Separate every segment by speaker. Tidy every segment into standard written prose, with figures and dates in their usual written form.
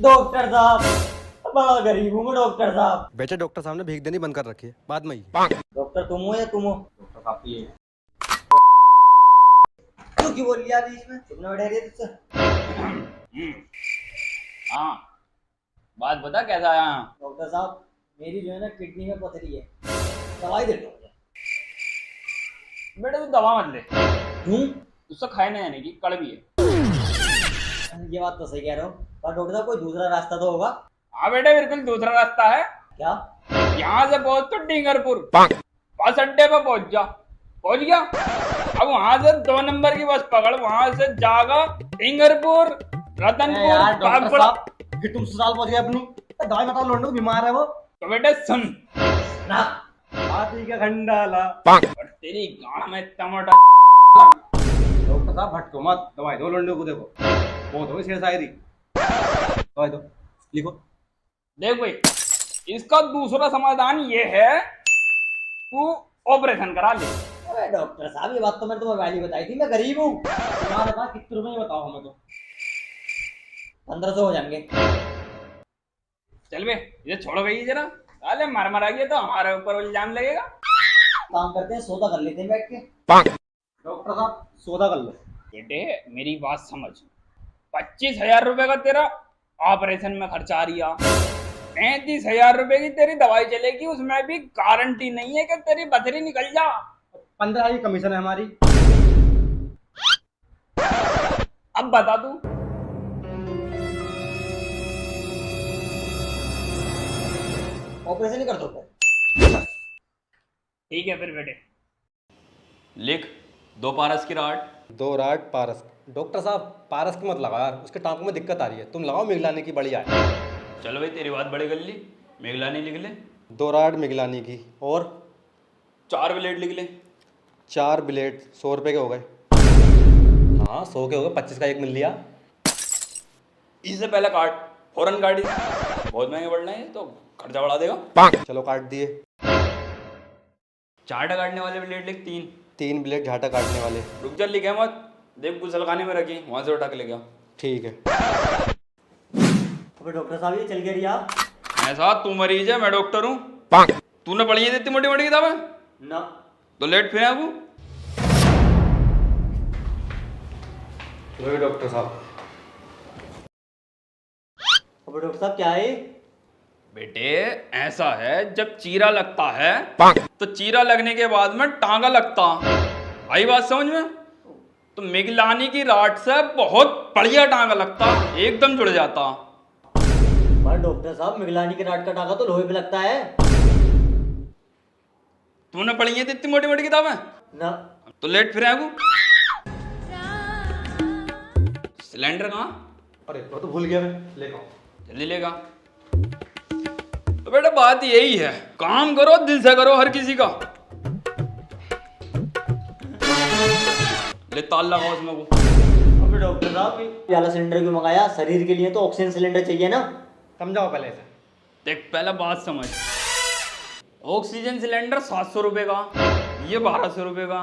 Speaker 1: Doctor साहब, बड़ा गरीब हूँ मैं डॉक्टर साहब।
Speaker 2: बेटे डॉक्टर साहब ने भीख देनी बंद कर रखी है, बाद में ही।
Speaker 1: डॉक्टर तुम हो या तुम हो?
Speaker 3: डॉक्टर साहब की है।
Speaker 1: तू क्यों बोल लिया बीच में? तुमने बैठा दिया तुझसे।
Speaker 3: हाँ, बात बता कैसा आया?
Speaker 1: डॉक्टर साहब, मेरी जो है ना किडनी में पथरी है, दवाई दे दो मुझे।
Speaker 3: बेटे तू दवा मत ले,
Speaker 1: क्यों?
Speaker 3: उससे खाने आने की कड़वी है।
Speaker 1: ये बात तो सही कह रहे हो, पर डॉक्टर साहब कोई दूसरा रास्ता तो होगा?
Speaker 3: हाँ बेटे, बिल्कुल दूसरा रास्ता है।
Speaker 1: क्या?
Speaker 3: यहाँ से पहुंच तो डिंगरपुर बस अड्डे पे पहुंच जा। पहुंच गया, अब वहां से 2 नंबर की बस पकड़, वहां से जागा डिंगरपुर,
Speaker 1: यार
Speaker 3: रतनपुर,
Speaker 1: डॉक्टर
Speaker 3: बागपुरा।
Speaker 1: साहब, फिर तुम ससुराल पहुंच गए अपनी। दवाई बताओ, लोंडू बीमार है वो।
Speaker 3: तो बेटे सुन,
Speaker 1: ना
Speaker 2: हाथी का खंडाला।
Speaker 3: और तेरी गांड में टमाटर।
Speaker 2: डॉक्टर साहब भटको मत, दवाई दो लंडे को। देखो बहुत हो गई शेर शायरी। दवाई दो, लिखो।
Speaker 3: देख भाई, इसका दूसरा समाधान ये है, तू ऑपरेशन करा ले।
Speaker 1: अरे डॉक्टर साहब, ये बात तो मैंने तुम्हें पहले ही बताई थी, मैं गरीब हूँ। तुम्हारे पास कितने रुपए बताओ हमें? तो 1500 हो जाएंगे।
Speaker 3: चल बे, ये छोड़ो भाई जरा, साले मार मार आ गया तो हमारे ऊपर इल्जाम लगेगा।
Speaker 1: काम करते हैं, सौदा कर लेते हैं बैठ के।
Speaker 2: डॉक्टर साहब सौदा कर लो।
Speaker 3: बेटे मेरी बात समझ, 25,000 रुपए का तेरा ऑपरेशन में खर्चा आ रिया, 35,000 रुपए की तेरी दवाई चलेगी, उसमें भी गारंटी नहीं है कि तेरी बदरी निकल जा।
Speaker 2: 15 की कमीशन है हमारी।
Speaker 3: अब बता तू।
Speaker 1: ऑपरेशन ही कर दो फिर।
Speaker 3: ठीक है फिर बेटे, लिख 2 पारस की राड।
Speaker 2: 2 राड पारस। डॉक्टर साहब पारस की मत लगाओ यार, उसके टांकों में दिक्कत आ रही है। तुम लगाओ मिगलानी की, बढ़िया है।
Speaker 3: चलो भाई, तेरी बात बड़ी गल्ली, मेघलानी लिख ले।
Speaker 2: 2 राड मिगलानी की और
Speaker 3: 4 ब्लेड लिख ले।
Speaker 2: 4 ब्लेड। 100 रुपये के हो गए। हाँ 100 के हो गए, 25 का एक मिल लिया।
Speaker 3: इससे पहले काट, फौरन काट, बहुत महंगे पड़ रहे हैं तो खर्चा बढ़ा देगा।
Speaker 2: चलो काट दिए।
Speaker 3: चाटा काटने वाले ब्लेड लिख 3।
Speaker 2: 3 ब्लेड झाटा काटने वाले।
Speaker 3: रुक जा, लिखे मत, देख गुसलखाने में रखी, वहां से उठा के ले गया।
Speaker 2: ठीक है।
Speaker 1: अबे डॉक्टर साहब, ये चल गया रिया।
Speaker 3: ऐसा तू मरीज है, मैं डॉक्टर हूँ। तूने पढ़ी है इतनी मोटी मोटी किताबें?
Speaker 1: ना।
Speaker 3: तो लेट फिर आबू।
Speaker 2: लो डॉक्टर साहब।
Speaker 1: अबे डॉक्टर साहब क्या है?
Speaker 3: बेटे ऐसा है, जब चीरा लगता है तो चीरा लगने के बाद में टांगा लगता। आई बात समझ में? तो मिगलानी की राट से बहुत बढ़िया टांगा लगता, एकदम जुड़ जाता।
Speaker 1: पर डॉक्टर साहब, मिगलानी के राट का टाका तो लोहे पे लगता है।
Speaker 3: तूने पढ़ी है इतनी मोटी मोटी किताबें?
Speaker 1: ना।
Speaker 3: तो लेट फिर आबू। सिलेंडर कहाँ?
Speaker 2: अरे वो तो भूल गया मैं, लेकर आओ।
Speaker 3: जल्दी लेगा। तो बेटा बात यही है, काम करो दिल से करो हर किसी का। ले ताल लगाओ उसमें वो।
Speaker 1: अबे डॉक्टर साहब, ये वाला सिलेंडर क्यों मंगाया? शरीर के लिए तो ऑक्सीजन सिलेंडर चाहिए ना।
Speaker 2: समझाओ पहले से।
Speaker 3: देख पहला बात समझ, ऑक्सीजन सिलेंडर 700 रुपए का, ये 1200 रुपए का,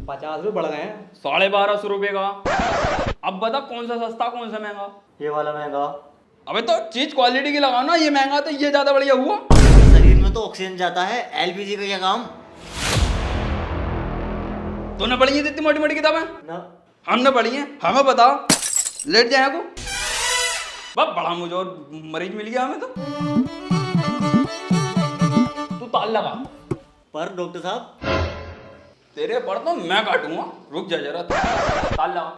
Speaker 2: 50 रुपये बढ़ गए हैं।
Speaker 3: 1250 रुपए का। अब बता कौन सा सस्ता कौन सा महंगा?
Speaker 1: ये वाला महंगा।
Speaker 3: अबे तो चीज क्वालिटी की लगाओ ना, ये महंगा तो ये ज्यादा बढ़िया हुआ।
Speaker 1: शरीर में तो ऑक्सीजन जाता है, एलपीजी का क्या काम?
Speaker 3: तूने पढ़ी है इतनी मोटी मोटी किताबें?
Speaker 1: ना।
Speaker 3: हमने पढ़ी है, हमें बताओ। लेट जाए को बस, बड़ा मुझे और मरीज मिल गया हमें तो। तू ताल लगा।
Speaker 1: पर डॉक्टर साहब,
Speaker 3: तेरे पर तो मैं काटूंगा, रुक जा जरा। ताल लगा।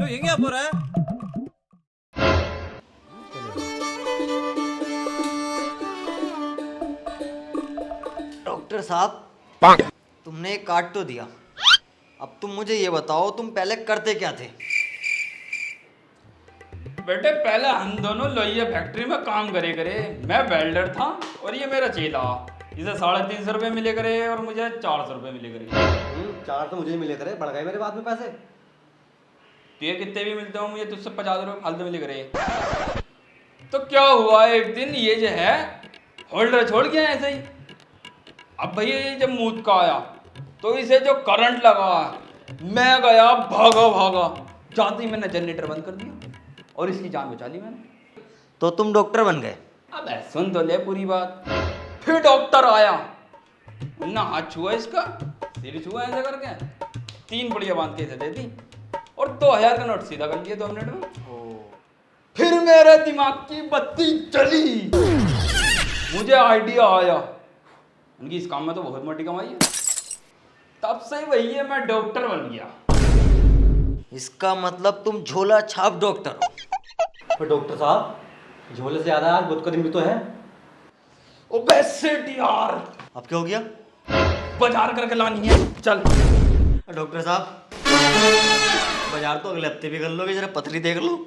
Speaker 4: ये क्या हो रहा है?
Speaker 1: डॉक्टर साहब, तुमने एक काट तो दिया, अब तुम मुझे ये बताओ, तुम पहले करते क्या थे?
Speaker 3: बेटे पहले हम दोनों लोहिया फैक्ट्री में काम करे करे, मैं वेल्डर था और ये मेरा चेला। इसे 350 रुपये मिले करे और मुझे 400 रुपये मिले करे।
Speaker 2: 4 तो मुझे ही मिले करे, बढ़ गए मेरे बाद में पैसे।
Speaker 3: तुझे कितने भी मिलते हो, मुझे तुझसे 50 रुपये फालतू मिले करे। तो क्या हुआ, एक दिन ये जो है होल्डर छोड़ गया ऐसे ही। अब भैया ये जब मूत का आया तो इसे जो करंट लगा, मैं गया भागा भागा, जाते ही मैंने जनरेटर बंद कर दिया और इसकी जान बचा ली मैंने।
Speaker 1: तो तुम डॉक्टर बन गए?
Speaker 3: अब सुन तो ले पूरी बात। फिर डॉक्टर आया, ना हाथ छुआ इसका, सिर छुआ ऐसे करके, 3 बढ़िया बांध के इसे दे दी और 2000 का नोट सीधा कर दिया 2 मिनट में। फिर मेरे दिमाग की बत्ती जली, मुझे आइडिया आया, उनकी इस काम में तो बहुत मोटी कमाई है। तब से ही वही है, मैं डॉक्टर बन गया।
Speaker 1: इसका मतलब तुम झोला छाप डॉक्टर हो।
Speaker 2: तो डॉक्टर साहब, झोले से ज्यादा आज बुध का दिन भी तो है।
Speaker 3: ओ बेसिट यार,
Speaker 1: अब क्या हो गया?
Speaker 3: बाजार करके लानी है, चल।
Speaker 1: डॉक्टर साहब, बाजार तो अगले हफ्ते भी कर लोगे, जरा पथरी देख लो।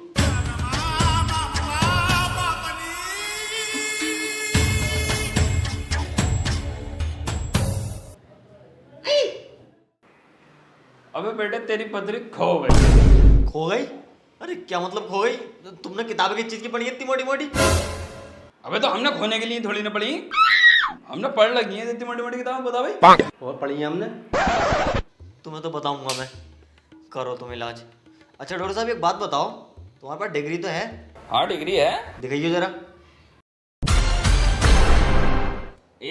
Speaker 3: अबे बेटे तेरी पथरी खो गई।
Speaker 1: खो गई? अरे क्या मतलब खो गई? तुमने किताबें किस चीज की पढ़ी है इतनी मोटी मोटी?
Speaker 3: अबे तो हमने खोने के लिए थोड़ी ना पढ़ी, हमने पढ़ लगी है इतनी मोटी मोटी किताब। बता भाई।
Speaker 2: और पढ़ी है हमने।
Speaker 1: तुम्हें तो बताऊंगा मैं, करो तुम इलाज। अच्छा डॉक्टर साहब एक बात बताओ, तुम्हारे पास डिग्री तो है?
Speaker 3: हाँ डिग्री है।
Speaker 1: दिखाइए जरा।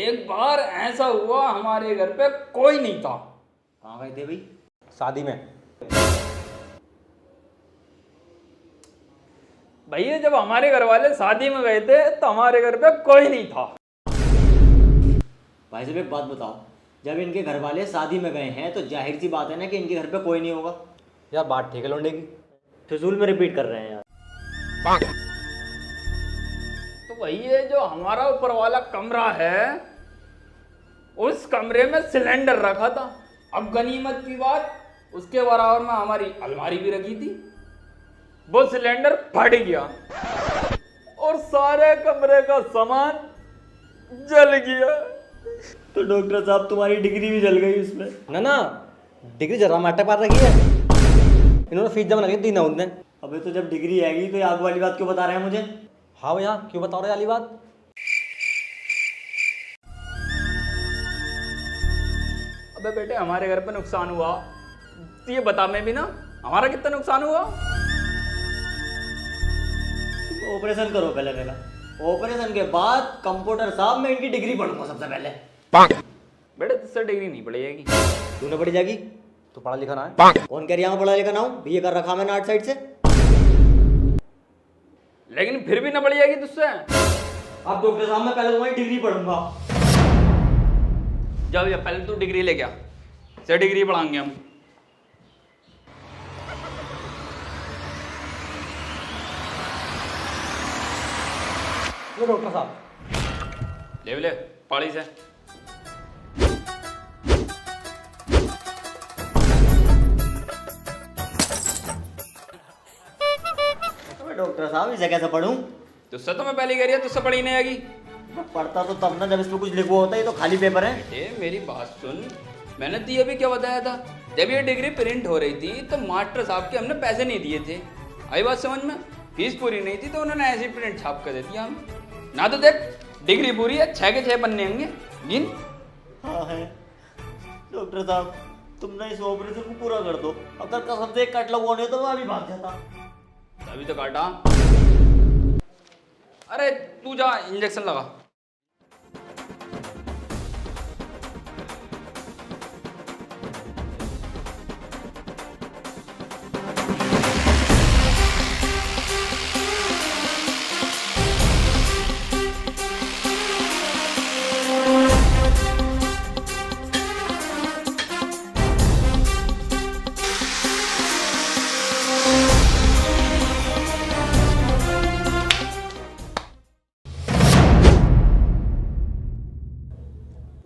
Speaker 3: एक बार ऐसा हुआ, हमारे घर पे कोई नहीं था।
Speaker 2: कहाँ गए थे भाई? शादी में।
Speaker 3: भैया जब हमारे घर वाले शादी में गए थे तो हमारे घर पे कोई नहीं था।
Speaker 1: भाई साहब एक बात बताओ, जब इनके घर वाले शादी में गए हैं तो जाहिर सी बात है ना कि इनके घर पे कोई नहीं होगा।
Speaker 2: यार बात ठीक है लौंडे की।
Speaker 1: फिजूल में रिपीट कर रहे हैं यार।
Speaker 3: तो वही है, जो हमारा ऊपर वाला कमरा है उस कमरे में सिलेंडर रखा था। अब गनीमत की बात, उसके बराबर में हमारी अलमारी भी रखी थी। वो सिलेंडर फट गया और सारे कमरे का सामान जल गया।
Speaker 1: तो डॉक्टर साहब तुम्हारी डिग्री भी जल गई उसमें?
Speaker 2: ना ना, डिग्री जरा माटा पार रखी है, इन्होंने फीस जमा लगी 3 ना उनने।
Speaker 1: अबे तो जब डिग्री आएगी तो ये आग वाली बात क्यों बता रहे हैं मुझे?
Speaker 2: हाँ भैया, क्यों बता रहे वाली बात?
Speaker 3: अबे बेटे हमारे घर पे नुकसान हुआ तो ये बता मैं भी ना, हमारा कितना नुकसान हुआ।
Speaker 1: ऑपरेशन करो पहले मेरा, ऑपरेशन के बाद कंप्यूटर साहब मैं इनकी डिग्री पढ़ूंगा सबसे पहले।
Speaker 3: बेटे तुझसे डिग्री नहीं पड़ेगी।
Speaker 1: तू ना पढ़ी जाएगी?
Speaker 2: तो पढ़ा लिखा ना है।
Speaker 1: कौन कह रहा है पढ़ा लिखा ना हूँ? बीए कर रखा मैंने 8 साइड से।
Speaker 3: लेकिन फिर भी ना पड़ जाएगी तुझसे।
Speaker 1: अब डॉक्टर साहब मैं पहले तुम्हारी डिग्री पढ़ूंगा।
Speaker 3: जाओ या पहले तू डिग्री ले गया, से डिग्री पढ़ाएंगे हम।
Speaker 2: ये डॉक्टर साहब
Speaker 3: ले पाड़ी से।
Speaker 1: डॉक्टर साहब इसे कैसे पढ़ूं?
Speaker 3: तुझसे तो मैं पहले कह रही है, तुझसे पढ़ी नहीं आएगी।
Speaker 1: पढ़ता तो तब ना जब इसमें कुछ लिखा होता है, ये तो खाली पेपर है।
Speaker 3: ए मेरी बात सुन, मैंने तुझे अभी क्या बताया था, जब ये डिग्री प्रिंट हो रही थी तो मास्टर साहब के हमने पैसे नहीं दिए थे। आई बात समझ में? फीस पूरी नहीं थी तो उन्होंने ऐसे प्रिंट छाप कर दे दिया हमें। ना तो देख डिग्री पूरी है, 6 के 6 पन्ने होंगे, गिन।
Speaker 1: हाँ है। डॉक्टर साहब तुम ना इस ऑपरेशन को पूरा कर दो, अगर कसम से एक कट लगवाने तो मैं अभी भाग जाता।
Speaker 3: अभी तो काटा। अरे तू जा इंजेक्शन लगा।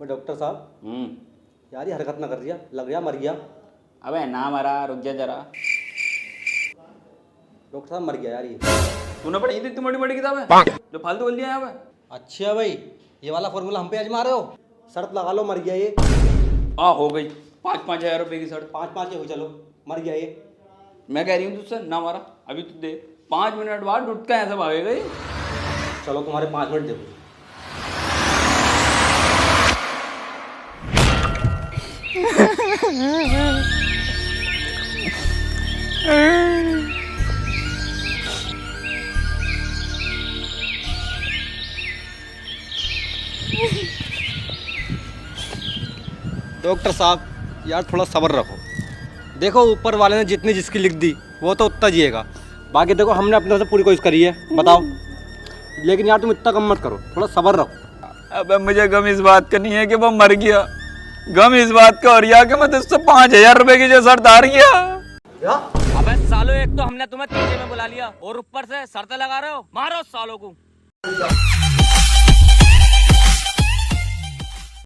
Speaker 2: डॉक्टर साहब यार ये हरकत ना कर दिया, लग गया मर गया।
Speaker 3: अबे ना मरा, रुक जा जरा।
Speaker 2: डॉक्टर साहब मर गया यार ये।
Speaker 3: तूने पढ़ी थी इतनी बड़ी किताब है जो फालतू बोल दिया यहाँ पे।
Speaker 2: अच्छा भाई, ये वाला फॉर्मूला हम पे आजमा रहे हो? शर्त लगा लो, मर गया ये।
Speaker 3: हाँ हो गई। 5-5 हजार रुपए की शर्ट।
Speaker 2: 5-5 के हो, चलो मर गया ये।
Speaker 3: मैं कह रही हूँ तुझसे ना मारा, अभी तू दे, 5 मिनट बाद उठ का ऐसा भागेगा ये।
Speaker 2: चलो तुम्हारे 5 मिनट देखो। डॉक्टर साहब यार थोड़ा सब्र रखो। देखो ऊपर वाले ने जितनी जिसकी लिख दी वो तो उतना जिएगा, बाकी देखो हमने अपने तरफ से पूरी कोशिश करी है, बताओ। लेकिन यार तुम इतना कम मत करो, थोड़ा सब्र रखो।
Speaker 3: अबे मुझे गम इस बात का नहीं है कि वो मर गया, गम इस बात का और या कि मैं तुझसे 5,000 रुपए की जो शर्त हार गया।
Speaker 1: क्या?
Speaker 4: अबे सालो, एक तो हमने तुम्हें तीजे में बुला लिया और ऊपर से शर्तें लगा रहे हो। मारो सालों को।